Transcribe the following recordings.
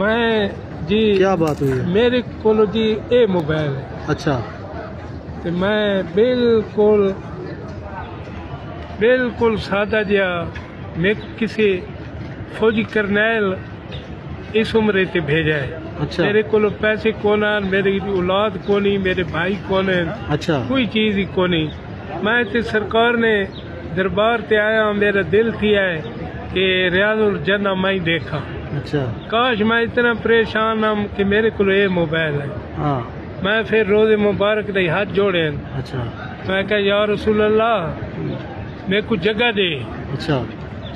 میں جی کیا بات ہوئی ہے؟ میرے کو جی اے موبائل ہے اچھا تے میں بالکل سادہ جہا میں کسی فوجی کرنیل اس عمرے تے بھیجا ہے. اچھا میرے کو پیسے کون ہیں، میری اولاد کونی، میرے بھائی کون ہیں، اچھا کوئی چیز ہی کونی. میں تے سرکار نے دربار تے آیا، میرا دل تھیا ہے کہ ریاض الجنہ میں دیکھا. اچھا کاش میں اتنا پریشان ہوں کہ میرے کو یہ موبائل ہے. ہاں میں پھر روز مبارک دے ہاتھ جوڑے ہیں. اچھا میں کہا یا رسول اللہ میرے کو جگہ دے اچھا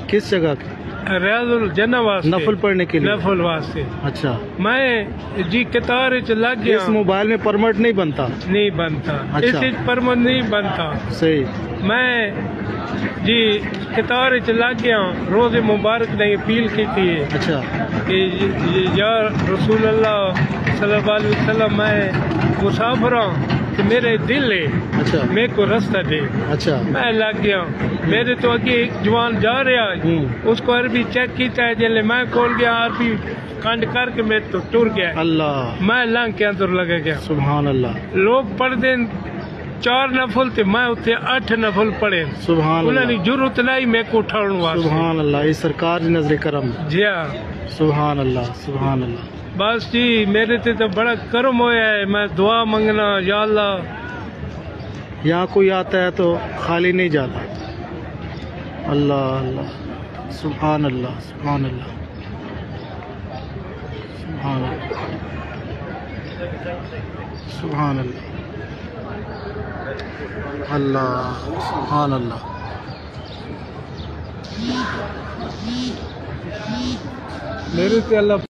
کس جگہ کی؟ ریاض الجنہ واسطے، نفل پڑھنے کے لیے؟ نفل واسطے. اچھا میں جی قطار چ لگ گیا. اس موبائل میں پرمٹ نہیں بنتا؟ نہیں بنتا، اچھا. اس پرمن نہیں بنتا. صحیح. میں جی قطار چ لگ گیا. روز مبارک نے اپیل کی تھی اچھا کہ یا رسول اللہ صلی اللہ علیہ وسلم میں مسافر ہوں کہ میرے دل ہے، اچھا میرے کو رستہ دے. اچھا میں لگ گیا. میرے تو آگے ایک جوان جا رہا ہے، اس کو عربی چیک کیتا ہے، جلے میں کھول گیا عربی کانڈ کر کے میں تو ٹر گیا. اللہ میں لنگ کے اندر لگا گیا. سبحان اللہ لوگ پڑھ دیں 4 نفل تے میں اتنے 8 نفل پڑھے. سبحان انہوں اللہ نے ضرورت نہیں میں کو اٹھاؤن واسطے. سبحان اللہ. یہ سرکار کی نظر کرم. جی ہاں سبحان اللہ سبحان اللہ. بس جی میرے تے تو بڑا کرم ہویا ہے. میں دعا منگنا یا اللہ. یہاں کوئی آتا ہے تو خالی نہیں جاتا. اللہ اللہ سبحان اللہ سبحان اللہ سبحان اللہ سبحان اللہ اللہ سبحان اللہ. میرے تے اللہ